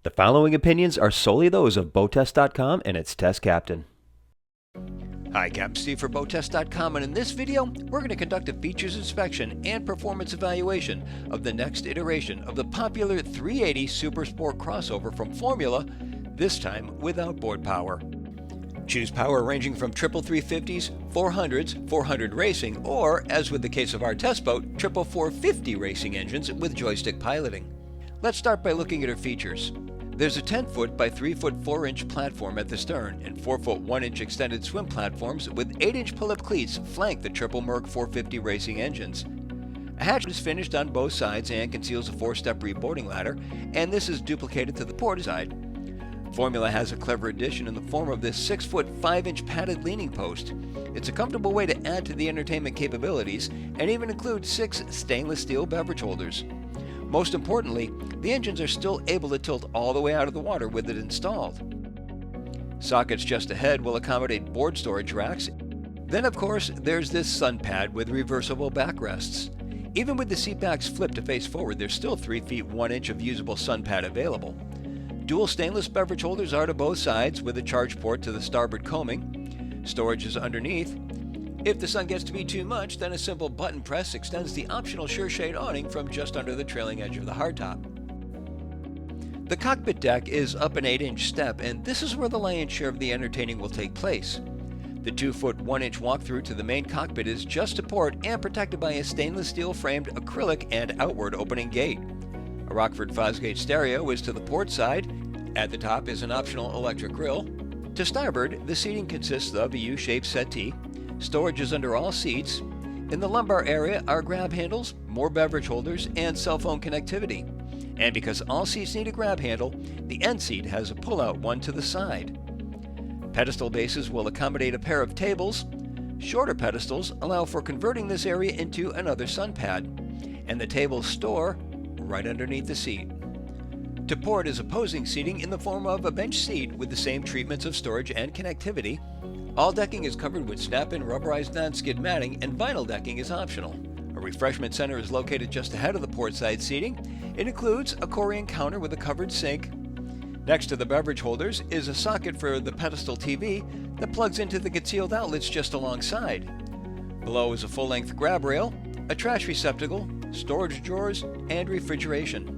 The following opinions are solely those of BoatTEST.com and its test captain. Hi, Captain Steve for BoatTEST.com, and in this video, we're going to conduct a features inspection and performance evaluation of the next iteration of the popular 380 Super Sport crossover from Formula, this time with outboard power. Choose power ranging from triple 350s, 400s, 400 racing, or, as with the case of our test boat, triple 450 racing engines with joystick piloting. Let's start by looking at our features. There's a 10-foot by 3-foot 4-inch platform at the stern, and 4-foot 1-inch extended swim platforms with 8-inch pull-up cleats flank the triple Merc 450 racing engines. A hatch is finished on both sides and conceals a 4-step reboarding ladder, and this is duplicated to the port side. Formula has a clever addition in the form of this 6-foot 5-inch padded leaning post. It's a comfortable way to add to the entertainment capabilities and even includes 6 stainless steel beverage holders. Most importantly, the engines are still able to tilt all the way out of the water with it installed. Sockets just ahead will accommodate board storage racks. Then of course, there's this sun pad with reversible backrests. Even with the seat backs flipped to face forward, there's still 3 feet 1 inch of usable sun pad available. Dual stainless beverage holders are to both sides with a charge port to the starboard coaming. Storage is underneath. If the sun gets to be too much, then a simple button press extends the optional sure shade awning from just under the trailing edge of the hardtop. The cockpit deck is up an 8-inch step, and this is where the lion's share of the entertaining will take place. The 2-foot 1-inch walkthrough to the main cockpit is just to port and protected by a stainless steel framed acrylic and outward opening gate. A Rockford Fosgate stereo is to the port side. At the top is an optional electric grill. To starboard, the seating consists of a U-shaped settee. Storage is under all seats. In the lumbar area are grab handles, more beverage holders, and cell phone connectivity. And because all seats need a grab handle, the end seat has a pull-out one to the side. Pedestal bases will accommodate a pair of tables. Shorter pedestals allow for converting this area into another sun pad. And the tables store right underneath the seat. To port is opposing seating in the form of a bench seat with the same treatments of storage and connectivity. All decking is covered with snap-in rubberized non-skid matting, and vinyl decking is optional. A refreshment center is located just ahead of the port side seating. It includes a Corian counter with a covered sink. Next to the beverage holders is a socket for the pedestal TV that plugs into the concealed outlets just alongside. Below is a full-length grab rail, a trash receptacle, storage drawers, and refrigeration.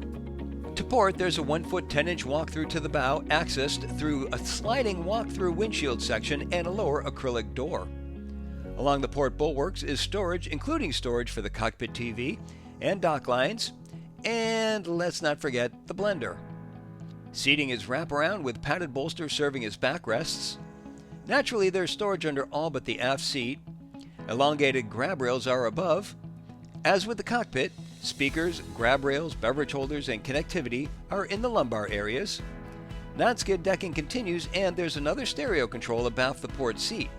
To port, there's a 1-foot 10-inch walkthrough to the bow, accessed through a sliding walk-through windshield section and a lower acrylic door. Along the port bulwarks is storage, including storage for the cockpit TV and dock lines, and let's not forget the blender. Seating is wraparound with padded bolsters serving as backrests. Naturally, there's storage under all but the aft seat. Elongated grab rails are above. As with the cockpit, speakers, grab rails, beverage holders, and connectivity are in the lumbar areas. Non-skid decking continues, and there's another stereo control abaft the port seat.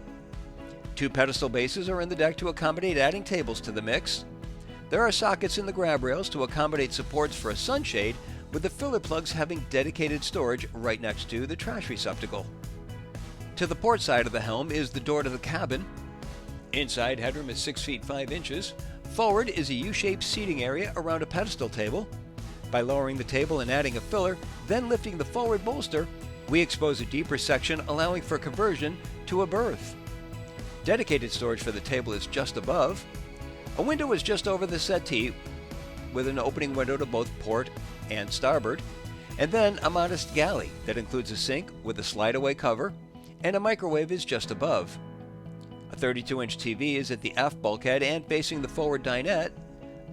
2 pedestal bases are in the deck to accommodate adding tables to the mix. There are sockets in the grab rails to accommodate supports for a sunshade, with the filler plugs having dedicated storage right next to the trash receptacle. To the port side of the helm is the door to the cabin. Inside, headroom is 6 feet 5 inches. Forward is a U-shaped seating area around a pedestal table. By lowering the table and adding a filler, then lifting the forward bolster, we expose a deeper section allowing for conversion to a berth. Dedicated storage for the table is just above. A window is just over the settee with an opening window to both port and starboard, and then a modest galley that includes a sink with a slide-away cover, and a microwave is just above. A 32-inch TV is at the aft bulkhead and facing the forward dinette.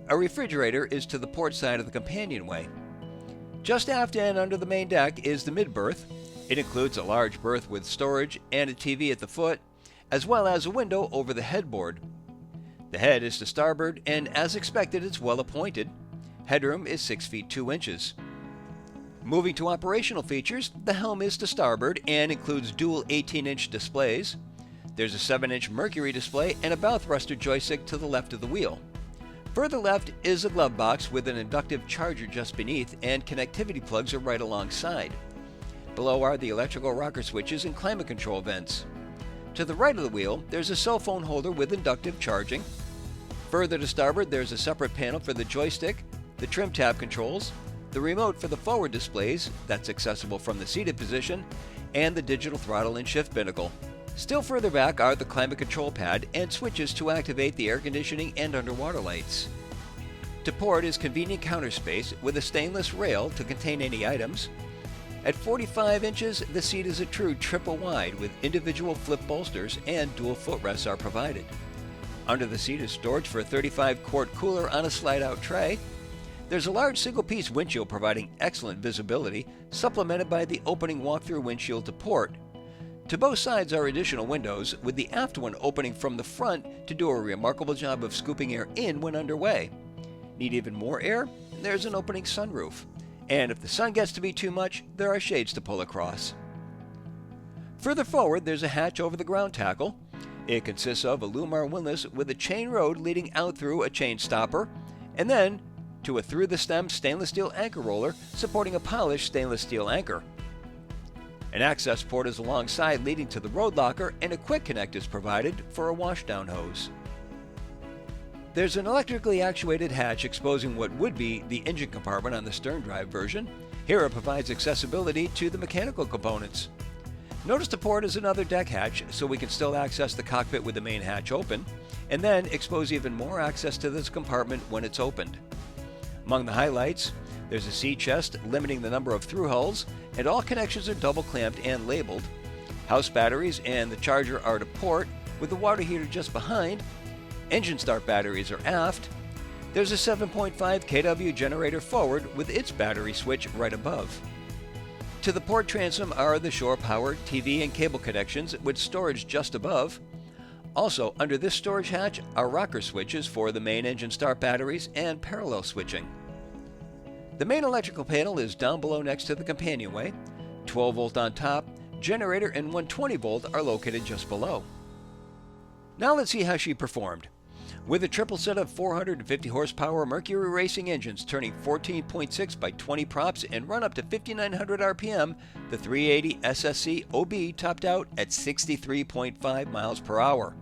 A refrigerator is to the port side of the companionway. Just aft and under the main deck is the mid-berth. It includes a large berth with storage and a TV at the foot, as well as a window over the headboard. The head is to starboard, and as expected, it's well appointed. Headroom is 6 feet 2 inches. Moving to operational features, the helm is to starboard and includes dual 18-inch displays. There's a 7-inch Mercury display and a bow thruster joystick to the left of the wheel. Further left is a glove box with an inductive charger just beneath, and connectivity plugs are right alongside. Below are the electrical rocker switches and climate control vents. To the right of the wheel, there's a cell phone holder with inductive charging. Further to starboard, there's a separate panel for the joystick, the trim tab controls, the remote for the forward displays that's accessible from the seated position, and the digital throttle and shift binnacle. Still further back are the climate control pad and switches to activate the air conditioning and underwater lights. To port is convenient counter space with a stainless rail to contain any items. At 45 inches, the seat is a true triple wide with individual flip bolsters and dual footrests are provided. Under the seat is storage for a 35-quart cooler on a slide-out tray. There's a large single-piece windshield providing excellent visibility, supplemented by the opening walk-through windshield to port. To both sides are additional windows, with the aft one opening from the front to do a remarkable job of scooping air in when underway. Need even more air? There's an opening sunroof. And if the sun gets to be too much, there are shades to pull across. Further forward, there's a hatch over the ground tackle. It consists of a Lumar windlass with a chain road leading out through a chain stopper, and then to a through-the-stem stainless steel anchor roller supporting a polished stainless steel anchor. An access port is alongside leading to the road locker, and a quick connect is provided for a washdown hose. There's an electrically actuated hatch exposing what would be the engine compartment on the sterndrive version. Here it provides accessibility to the mechanical components. Notice the port is another deck hatch, so we can still access the cockpit with the main hatch open, and then expose even more access to this compartment when it's opened. Among the highlights, there's a sea chest limiting the number of through hulls, and all connections are double clamped and labeled. House batteries and the charger are to port, with the water heater just behind. Engine start batteries are aft. There's a 7.5 kW generator forward with its battery switch right above. To the port transom are the shore power, TV, and cable connections with storage just above. Also, under this storage hatch are rocker switches for the main engine start batteries and parallel switching. The main electrical panel is down below next to the companionway. 12 volt on top, generator and 120 volt are located just below. Now let's see how she performed. With a triple set of 450 horsepower Mercury racing engines turning 14.6 by 20 props and run up to 5,900 RPM, the 380 SSC OB topped out at 63.5 miles per hour.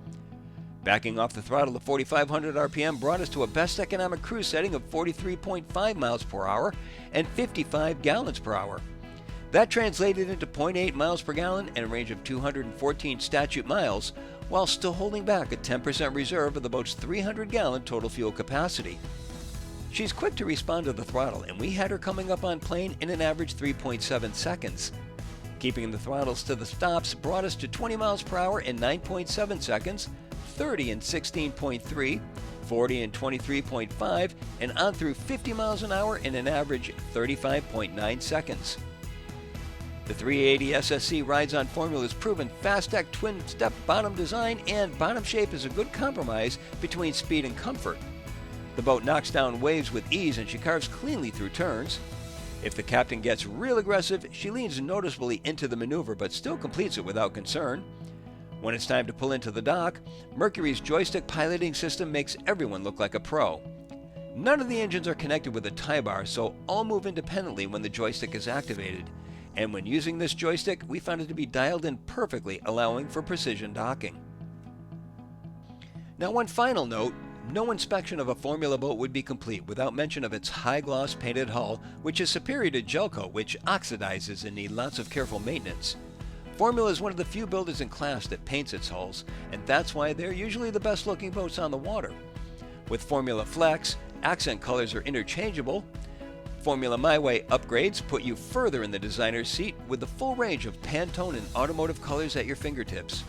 Backing off the throttle to 4,500 RPM brought us to a best economic cruise setting of 43.5 miles per hour and 55 gallons per hour. That translated into 0.8 miles per gallon and a range of 214 statute miles, while still holding back a 10% reserve of the boat's 300-gallon total fuel capacity. She's quick to respond to the throttle, and we had her coming up on plane in an average 3.7 seconds. Keeping the throttles to the stops brought us to 20 miles per hour in 9.7 seconds, 30 in 16.3, 40 in 23.5, and on through 50 miles an hour in an average 35.9 seconds. The 380 SSC rides on Formula's proven fast-deck twin-step bottom design, and bottom shape is a good compromise between speed and comfort. The boat knocks down waves with ease and she carves cleanly through turns. If the captain gets real aggressive, she leans noticeably into the maneuver but still completes it without concern. When it's time to pull into the dock, Mercury's joystick piloting system makes everyone look like a pro. None of the engines are connected with a tie bar, so all move independently when the joystick is activated. And when using this joystick, we found it to be dialed in perfectly, allowing for precision docking. Now, one final note, no inspection of a Formula boat would be complete without mention of its high-gloss painted hull, which is superior to gel coat, which oxidizes and needs lots of careful maintenance. Formula is one of the few builders in class that paints its hulls, and that's why they're usually the best-looking boats on the water. With Formula Flex, accent colors are interchangeable. Formula My Way upgrades put you further in the designer's seat with the full range of Pantone and automotive colors at your fingertips.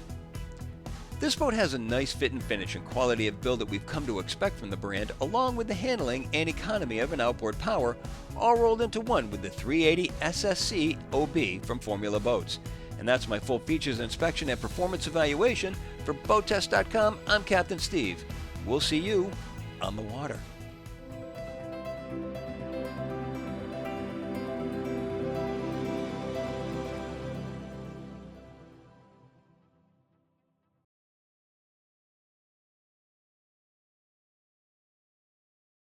This boat has a nice fit and finish and quality of build that we've come to expect from the brand, along with the handling and economy of an outboard power, all rolled into one with the 380 SSC OB from Formula Boats. And that's my full features inspection and performance evaluation. For BoatTEST.com, I'm Captain Steve. We'll see you on the water.